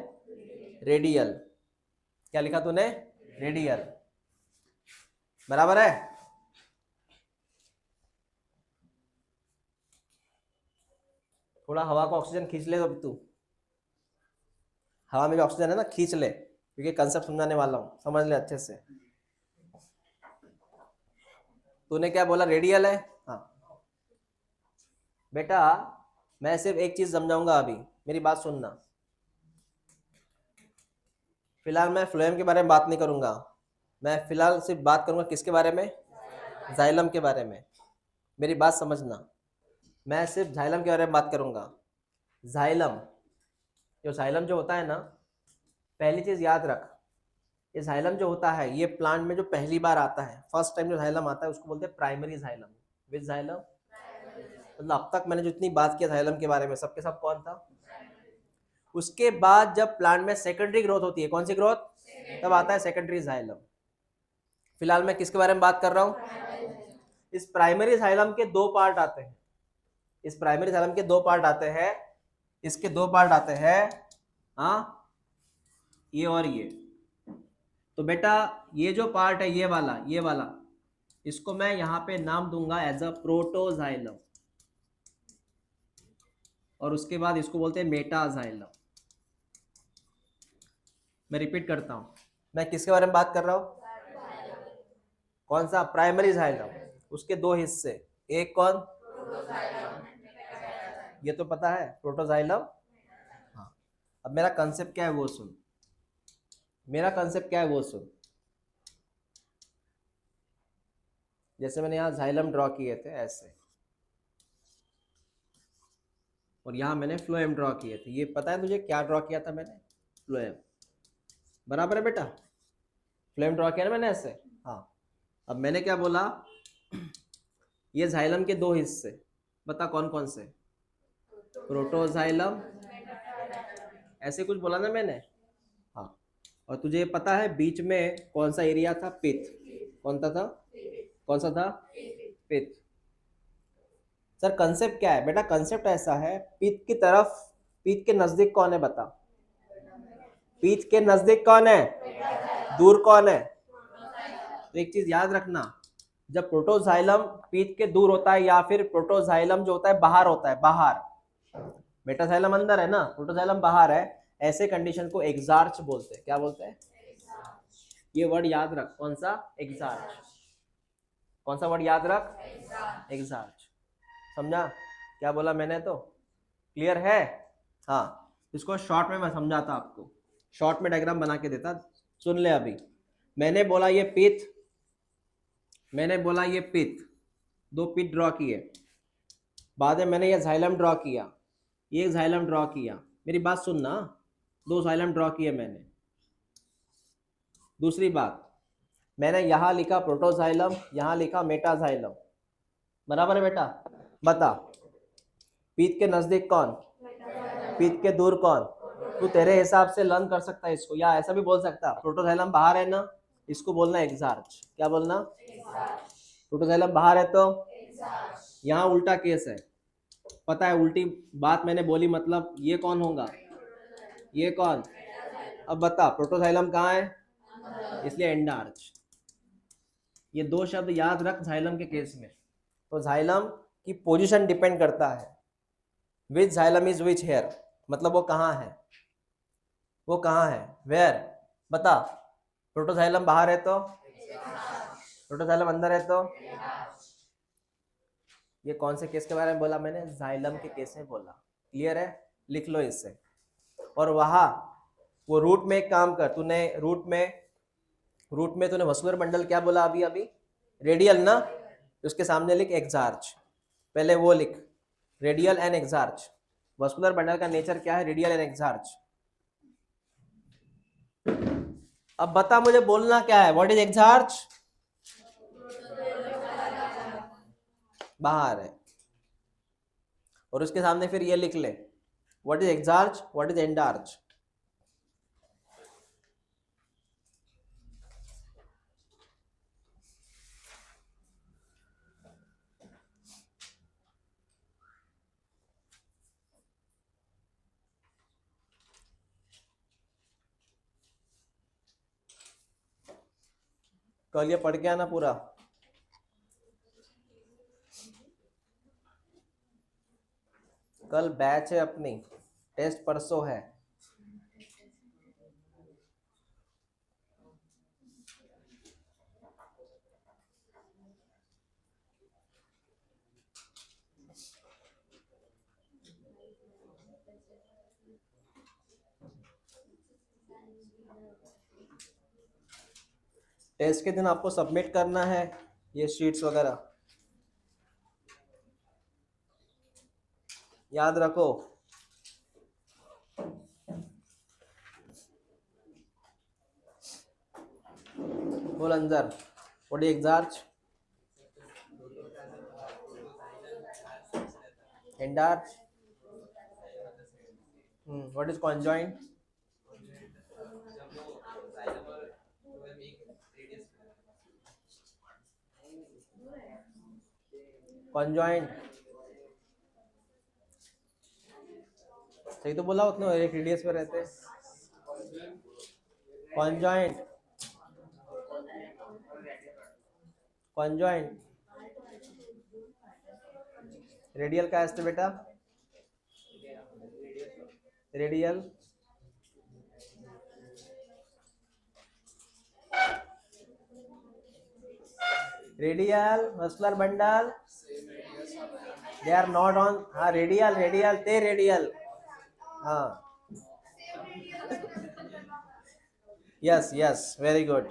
रेडियल. क्या लिखा तूने? रेडियल. बराबर है? थोड़ा हवा का ऑक्सीजन खींच ले. तो तू हवा में जो ऑक्सीजन है ना खींच ले, क्योंकि कंसेप्ट समझाने वाला हूं, समझ ले अच्छे से. तूने क्या बोला? रेडियल है. हाँ बेटा, मैं सिर्फ एक चीज समझाऊंगा अभी, मेरी बात सुनना. फिलहाल मैं फ्लोएम के बारे में बात नहीं करूंगा. मैं फिलहाल सिर्फ बात करूंगा किसके बारे में? जाइलम के बारे में. मेरी बात समझना, मैं सिर्फ जाइलम के बारे में बात करूंगा. जाइलम, जो जाइलम जो होता है ना, पहली चीज याद रख, ये जाइलम जो होता है ये प्लांट में जो पहली बार आता है, फर्स्ट टाइम जो जाइलम आता है उसको बोलते हैं प्राइमरी जाइलम. विच जाइलम? मतलब अब तक मैंने जितनी बात किया जाइलम के बारे में, सबके सब कौन था? उसके बाद जब प्लांट में सेकेंडरी ग्रोथ होती है, कौन सी ग्रोथ? तब आता है सेकेंडरी जाइलम. फिलहाल मैं किसके बारे में बात कर रहा हूँ? इस प्राइमरी जाइलम के दो पार्ट आते हैं. इस प्राइमरी जाइलम के दो पार्ट आते हैं. इसके दो पार्ट आते हैं, हाँ, ये और ये. तो बेटा ये जो पार्ट है, ये वाला इसको मैं यहां पे नाम दूंगा एज अ प्रोटोजाइलम, और उसके बाद इसको बोलते हैं मेटाजाइलम. मैं रिपीट करता हूं, मैं किसके बारे में बात कर रहा हूं? कौन सा? Primary xylem. उसके दो हिस्से, एक कौन? ये तो पता है प्रोटोजाइलम. हाँ, अब मेरा कंसेप्ट क्या है वो सुन, मेरा कंसेप्ट क्या है वो सुन। जैसे मैंने यहाँ जाइलम ड्रॉ किए थे ऐसे, और यहाँ मैंने फ्लोएम ड्रॉ किए थे। ये पता है तुझे क्या ड्रॉ किया था मैंने? फ्लोएम, बराबर है बेटा? फ्लोएम ड्रॉ किया ना मैंने ऐसे। हाँ, अब मैंने क्या बोला, ये जाइलम के दो हिस्से, बता कौन कौन से? प्रोटोजाइलम, ऐसे कुछ बोला ना मैंने। हाँ, और तुझे पता है बीच में कौन सा एरिया था? पिथ। कौन सा था? कौन सा था? पिथ। सर कंसेप्ट क्या है बेटा? कंसेप्ट ऐसा है, पिथ की तरफ, पिथ के नजदीक कौन है बता? पिथ के नजदीक कौन है? दूर कौन है? तो एक चीज याद रखना, जब प्रोटोजाइलम पिथ के दूर होता है, या फिर प्रोटोजाइलम जो होता है बाहर होता है, बाहर, मेटाजाइलम अंदर है ना, प्रोटोजाइलम बाहर है, ऐसे कंडीशन को एक्सार्च बोलते हैं। क्या बोलते हैं? ये वर्ड याद रख, कौन सा? एक्सार्च। कौन सा वर्ड याद रख? एक्सार्च। समझा क्या बोला मैंने? तो क्लियर है? हाँ, इसको शॉर्ट में मैं समझाता आपको, शॉर्ट में डायग्राम बना के देता। सुन ले, अभी मैंने बोला ये पिथ, मैंने बोला ये पिथ, दो पिथ ड्रॉ किए, बाद में मैंने ये जाइलम ड्रॉ किया, ये जाइलम ड्रॉ किया। मेरी बात सुनना, दो जाइलम ड्रॉ किए मैंने। दूसरी बात, मैंने यहाँ लिखा प्रोटोजाइलम, यहाँ लिखा मेटाजाइलम, बराबर है बेटा? बता, पिथ के नजदीक कौन? पिथ के दूर कौन? तू तेरे हिसाब से लर्न कर सकता है इसको, या ऐसा भी बोल सकता, प्रोटोजाइलम बाहर है ना, इसको बोलना एक्सार्च। क्या बोलना? प्रोटोजाइलम बाहर है तो यहाँ उल्टा केस है, पता है? उल्टी बात मैंने बोली, मतलब ये कौन होगा? ये कौन? अब बता, प्रोटोजाइलम कहाँ है? इसलिए एंडार्च। ये दो शब्द याद रख जाइलम के केस में। तो जाइलम की पोजीशन डिपेंड करता है, विच जाइलम इज विच हेयर, मतलब वो कहाँ है, वो कहाँ है, वेयर। बता, प्रोटोजाइलम बाहर है तो, प्रोटोजाइलम अंदर है तो। ये कौन से केस के बारे में बोला मैंने? जाइलम के केस में बोला। क्लियर है? लिख लो इससे। और वहाँ वो रूट में एक काम कर, तूने रूट में तूने वस्कुलर बंडल क्या बोला अभी? अभी रेडियल ना, उसके सामने लिख एक्सार्च, पहले वो लिख, radial and exarch. Vascular bundle का नेचर क्या है? Radial and exarch. अब बता मुझे, बोलना क्या है? What is exarch? बाहर है। और उसके सामने फिर ये लिख ले, what is exarch, what is endarch. कल ये पढ़ के आना पूरा। कल बैच है अपनी, टेस्ट परसों है। टेस्ट के दिन आपको सबमिट करना है ये शीट्स वगैरह, याद रखो। बोल अंदर, what is exarch, endarch, what is conjoint, conjoint, सही तो बोला उतना, एक रेडियस पे रहते। कॉन्जॉइंट, कॉन्जॉइंट, रेडियल का है बेटा? Radial, radial muscular bundle, they are not on. हाँ रेडियल, रेडियल ते रेडियल, हाँ यस यस, वेरी गुड।